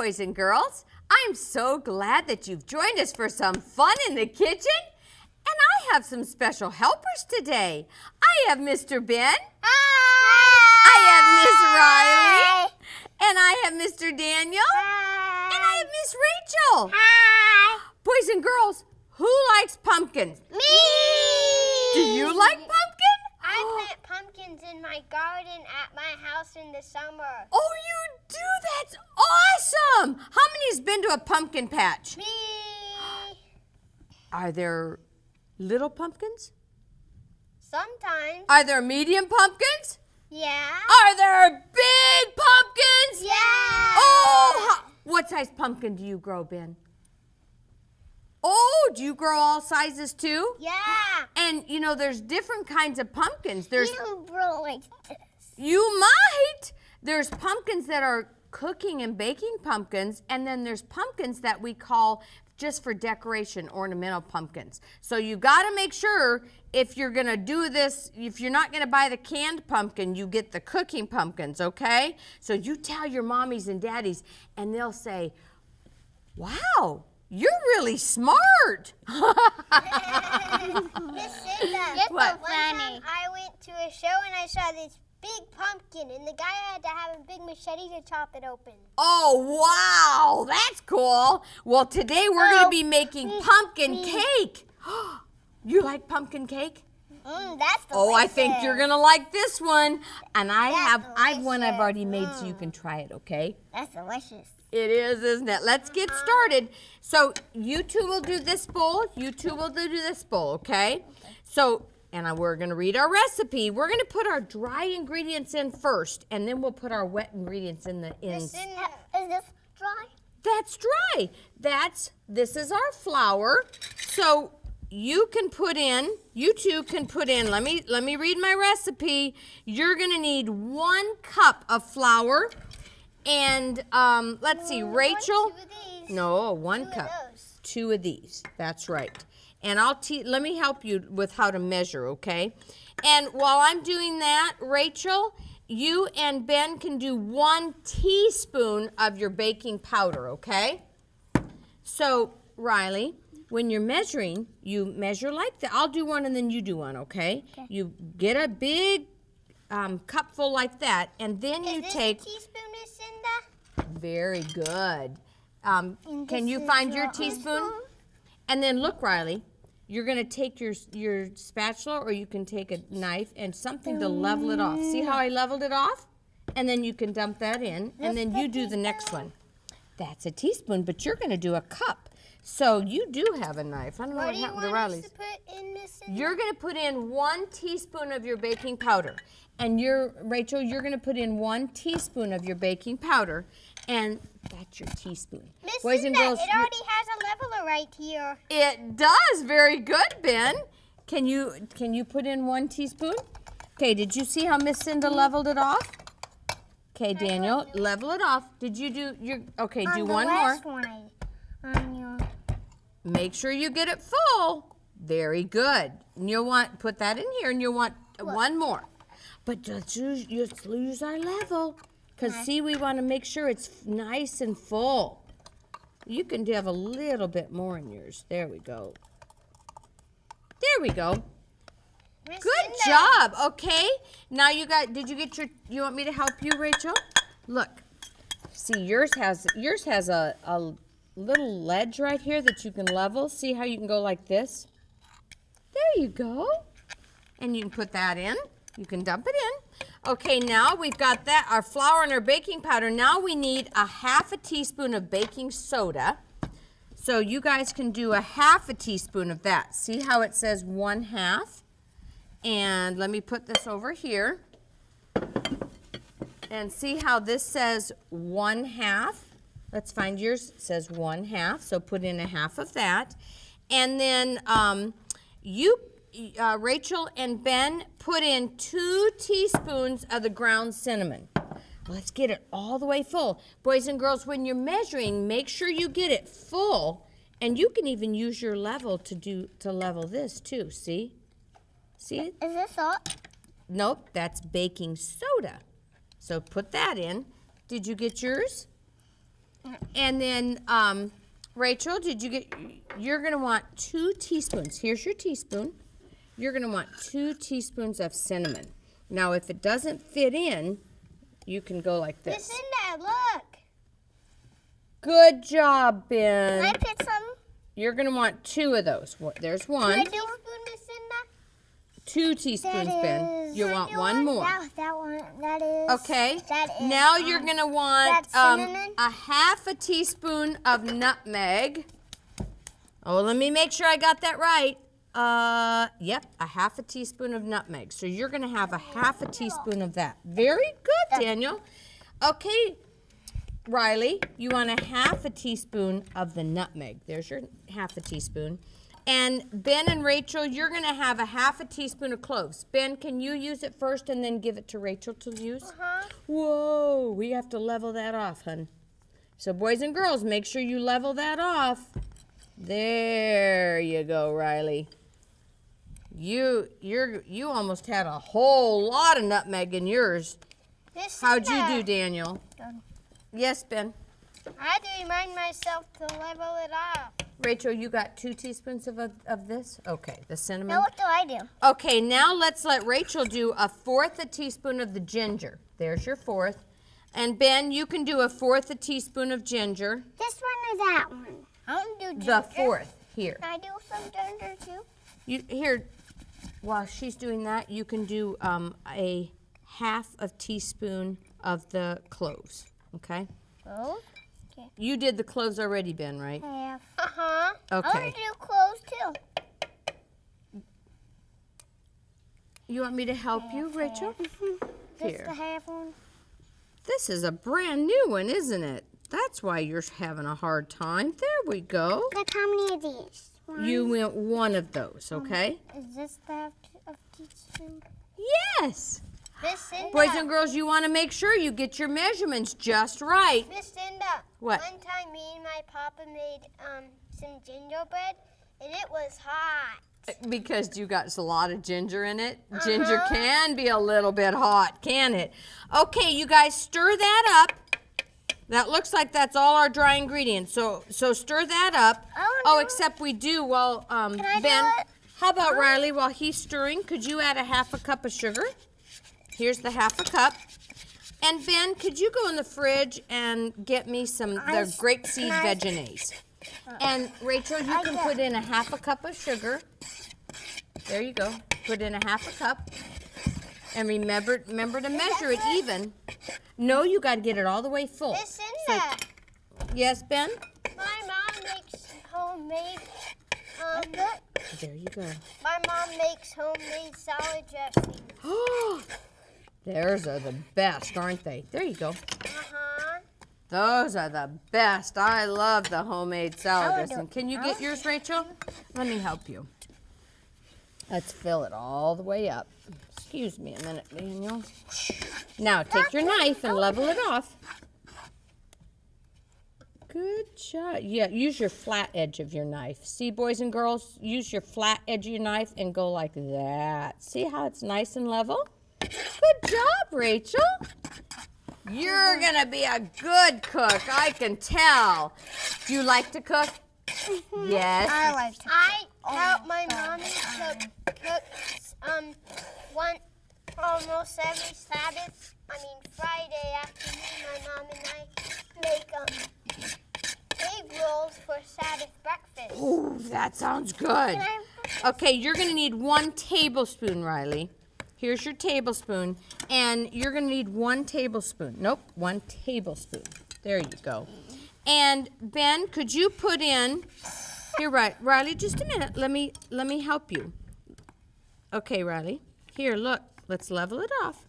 boys and girls. I'm so glad that you've joined us for some fun in the kitchen. And I have some special helpers today. I have Mr. Ben. Hi! I have Miss Riley. And I have Mr. Daniel. Hi! And I have Miss Rachel. Hi! Boys and girls, who likes pumpkins? Me! Do you like pumpkin? I plant pumpkins in my garden at my house in the summer. Oh, you do? That's awesome! How many's been to a pumpkin patch? Me! Are there little pumpkins? Sometimes. Are there medium pumpkins? Yeah. Are there big pumpkins? Yeah. Oh, what size pumpkin do you grow, Ben? Oh, do you grow all sizes too? Yeah. And you know, there's different kinds of pumpkins. There's You grow like this. You might. There's pumpkins that are cooking and baking pumpkins, and then there's pumpkins that we call just for decoration, ornamental pumpkins. So you got to make sure if you're going to do this, if you're not going to buy the canned pumpkin, you get the cooking pumpkins, okay? So you tell your mommies and daddies, and they'll say, wow, you're really smart. Miss Cinda, What? one time I went to a show and I saw this big pumpkin, and the guy had to have a big machete to chop it open. Oh, wow, that's cool. Well, today we're going to be making pumpkin cake. You like pumpkin cake? That's delicious. Oh, I think you're going to like this one. And I have one I've delicious. already made so you can try it, okay? That's delicious. It is, isn't it? Let's get started. So you two will do this bowl. You two will do this bowl, okay? So, and we're going to read our recipe. We're going to put our dry ingredients in first, and then we'll put our wet ingredients in the end. Is this dry? That's dry. This is our flour. So you two can put in, let me read my recipe. You're going to need 1 cup of flour. And let's see, Rachel. 2 of these. No, 1 2 cup. of those. 2 of these. That's right. And let me help you with how to measure, okay? And while I'm doing that, Rachel, you and Ben can do 1 teaspoon of your baking powder, okay? So, Riley, when you're measuring, you measure like that. I'll do one and then you do one, okay? You get a big cupful like that, and then you take. Is this a teaspoon, Miss Cinda? Very good. Can you find your teaspoon? And then look, Riley, you're going to take your spatula, or you can take a knife and something to level it off. See how I leveled it off? And then you can dump that in, and then you do the next one. That's a teaspoon, but you're going to do a cup. So you do have a knife. I don't know what happened to Riley's. What do you want us to put in, Miss Cinda? You're going to put in 1 teaspoon of your baking powder. And Rachel, you're going to put in 1 teaspoon of your baking powder. And that's your teaspoon. Miss Boys and Cinda, girls, it already has a leveler right here. it does. Very good, Ben. Can you put in 1 teaspoon? Okay, did you see how Miss Cinda leveled it off? Okay, Daniel, level it off. Did you do your, okay, do one more. Make sure you get it full. Very good. And you'll put that in here, and you'll want 1 more. But just use our level. Because, see, we want to make sure it's nice and full. You can have a little bit more in yours. There we go. There we go. Miss Good Cinda. job. Okay. Now you want me to help you, Rachel? Look. See, yours has a little ledge right here that you can level. See how you can go like this? There you go. And you can put that in. You can dump it in. Okay, now we've got our flour and our baking powder. Now we need a 1/2 teaspoon of baking soda. So you guys can do a 1/2 teaspoon of that. See how it says 1/2? And let me put this over here. And see how this says 1/2? Let's find yours. It says 1/2, so put in a 1/2 of that. And then Rachel and Ben, put in 2 teaspoons of the ground cinnamon. Let's get it all the way full. Boys and girls, when you're measuring, make sure you get it full. And you can even use your level to level this too, see? See it? Is this salt? Nope, that's baking soda. So put that in. Did you get yours? And then, Rachel, you're going to want 2 teaspoons. Here's your teaspoon. You're going to want 2 teaspoons of cinnamon. Now, if it doesn't fit in, you can go like this. Miss Cinda, look. Good job, Ben. Can I put some? You're going to want 2 of those. There's one. Can I do a spoon, Miss Cinda? 2 teaspoons, Ben. You want one more. That one. That is. Okay. That is. Now you're going to want that's cinnamon. a half a teaspoon of nutmeg. Oh, let me make sure I got that right. Yep, a half a teaspoon of nutmeg. So you're going to have a half a teaspoon of that. Very good, Daniel. Okay, Riley, you want a half a teaspoon of the nutmeg. There's your half a teaspoon. And Ben and Rachel, you're going to have a half a teaspoon of cloves. Ben, can you use it first and then give it to Rachel to use? Uh-huh. Whoa, we have to level that off, hun. So boys and girls, make sure you level that off. There you go, Riley. You almost had a whole lot of nutmeg in yours. How'd you do, Daniel? Yes, Ben. I had to remind myself to level it off. Rachel, you got 2 teaspoons of this? Okay, the cinnamon. Now what do I do? Okay, now let's let Rachel do 1/4 a teaspoon of the ginger. There's your 1/4. And Ben, you can do 1/4 a teaspoon of ginger. This one or that one? I want to do ginger. The 4th, here. Can I do some ginger too? Here, while she's doing that, you can do a half a teaspoon of the cloves, okay? Cloves? Okay. You did the cloves already, Ben, right? Half. Uh-huh. Okay. I want to do cloves too. You want me to help you, Rachel? This Here. the half one? This is a brand new one, isn't it? That's why you're having a hard time. There we go. Like how many of these? One. You went one of those, okay? Is this the half of teaspoon? Yes. Miss Cinda. Boys and girls, you want to make sure you get your measurements just right. Miss Cinda. What? One time me and my papa made some gingerbread, and it was hot. Because you got a lot of ginger in it. Ginger can be a little bit hot, can it? Okay, you guys stir that up. That looks like that's all our dry ingredients. So stir that up. Oh, no. Except we do, well, Can I Ben, do it? how about Riley, while he's stirring, could you add a half a cup of sugar? Here's the half a cup. And Ben, could you go in the fridge and get me the grapeseed veggies? And Rachel, you can put in a half a cup of sugar. There you go. Put in a half a cup. And remember to measure it even. No, you got to get it all the way full. Miss Cinda. Yes, Ben? My mom makes homemade. There you go. My mom makes homemade salad dressing. Those are the best, aren't they? There you go. Uh-huh. Those are the best. I love the homemade salad dressing. Can you get yours, Rachel? Let me help you. Let's fill it all the way up. Excuse me a minute, Daniel. Now take your knife and level it off. Good job. Yeah, use your flat edge of your knife. See, boys and girls, use your flat edge of your knife and go like that. See how it's nice and level? Good job, Rachel. You're going to be a good cook, I can tell. Do you like to cook? Yes. I like to cook. I help my mommy cook almost every Sabbath. Friday afternoon, my mom and I make egg rolls for Sabbath breakfast. Ooh, that sounds good. Okay, you're going to need 1 tablespoon, Riley. Here's your tablespoon, and you're going to need 1 tablespoon. Nope, 1 tablespoon. There you go. And Ben, could you put in? Here, Riley, just a minute. Let me help you. Okay, Riley. Here, look. Let's level it off.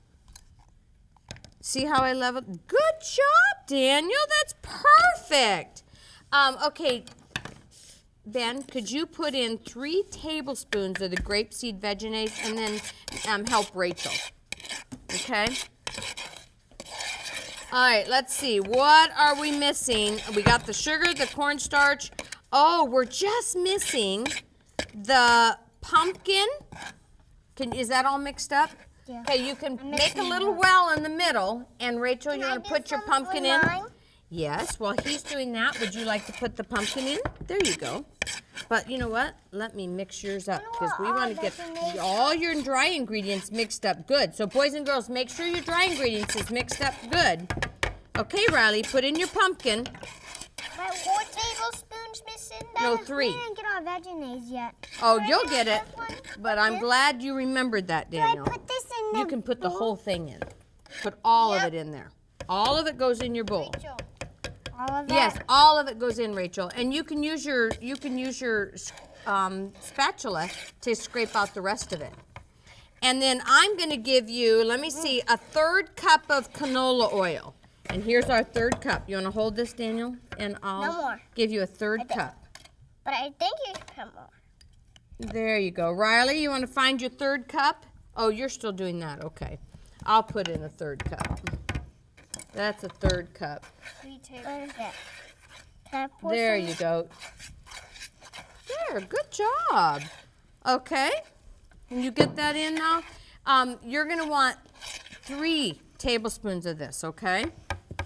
See how I leveled? Good job, Daniel. That's perfect. Okay, Ben, could you put in 3 tablespoons of the grapeseed veggies and then help Rachel? Okay. All right, let's see. What are we missing? We got the sugar, the cornstarch. Oh, we're just missing the pumpkin. Is that all mixed up? Yeah. Okay, you can make a little well in the middle, and Rachel, you're going to put your pumpkin in. Yes, while he's doing that, would you like to put the pumpkin in? There you go. But you know what? Let me mix yours up because we want to get all your dry ingredients mixed up good. So boys and girls, make sure your dry ingredients is mixed up good. Okay, Riley, put in your pumpkin. But 4 tablespoons, Miss Cinda? No, 3. We didn't get our veggies yet. Oh, you'll get it. But I'm glad you remembered that, Daniel. Do I put this in You can put the whole thing in. Put all of it in there. All of it goes in your bowl. Rachel, all of that? Yes, all of it goes in, Rachel. And you can use your spatula to scrape out the rest of it. And then I'm going to give you, let me see, a 1/3 cup of canola oil. And here's our 1/3 cup. You want to hold this, Daniel? And I'll No more. give you a 1/3 cup. But I think you should put more. There you go. Riley, you want to find your 1/3 cup? Oh, you're still doing that. Okay. I'll put in a 1/3 cup. That's a 1/3 cup. 3 tablespoons. Can I pour There some? you go. There, good job. Okay. Can you get that in now? You're going to want 3 tablespoons of this, okay?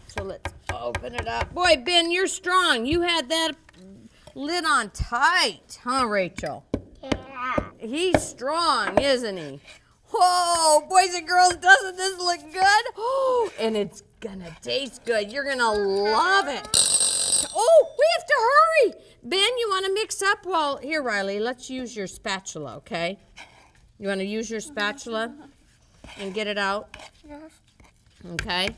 So let's open it up. Boy, Ben, you're strong. You had that lid on tight, huh, Rachel? Yeah. He's strong, isn't he? Whoa, boys and girls, doesn't this look good? Oh, and it's gonna taste good. You're gonna love it. Oh, we have to hurry. Ben, you wanna mix up? Well, here, Riley, let's use your spatula, okay? You wanna use your spatula and get it out? Yes. Okay.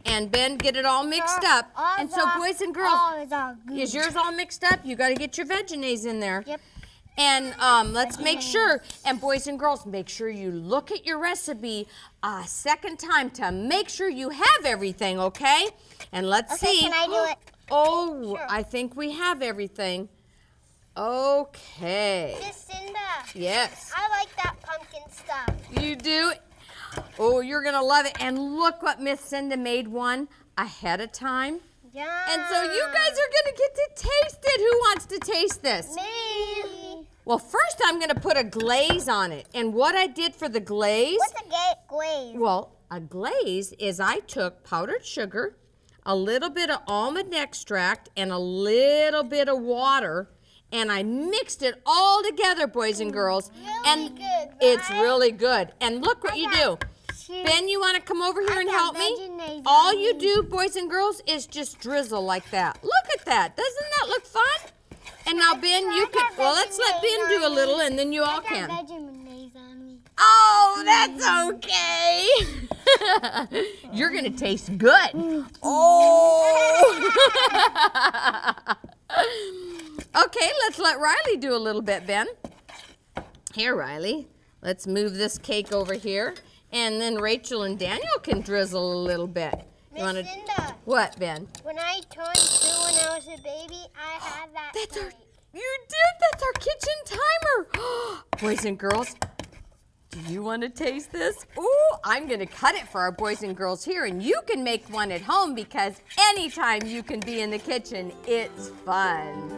And Ben, get it all mixed up. And so, boys and girls, Oh, it's all good. is yours all mixed up? You gotta get your veggies in there. Yep. And let's make sure, and boys and girls, make sure you look at your recipe a second time to make sure you have everything, okay? And let's see. Can I do it? Oh, Sure. I think we have everything. Okay. Miss Cinda. Yes. I like that pumpkin stuff. You do? Oh, you're going to love it. And look what Miss Cinda made one ahead of time. Yeah. And so you guys are going to get to taste it. Who wants to taste this? Me. Well, first I'm going to put a glaze on it. And what I did for the glaze, What's a glaze? well, a glaze is I took powdered sugar, a little bit of almond extract, and a little bit of water, and I mixed it all together, boys and girls. Really and good, it's right? really good. And look what you do. Ben, you want to come over here and help me? All you do, boys and girls, is just drizzle like that. Look at that. Doesn't that look fun? And now, Ben, you can, well, let's let Ben do a little, and then you all can. Veggie on me. Oh, that's okay. You're going to taste good. Oh. Okay, let's let Riley do a little bit, Ben. Here, Riley. Let's move this cake over here. And then Rachel and Daniel can drizzle a little bit. Miss Cinda, What, Ben? when I turned 2 when I was a baby, I had that That's our, cake. you did, that's our kitchen timer. Boys and girls, do you want to taste this? Ooh, I'm going to cut it for our boys and girls here, and you can make one at home because anytime you can be in the kitchen, it's fun.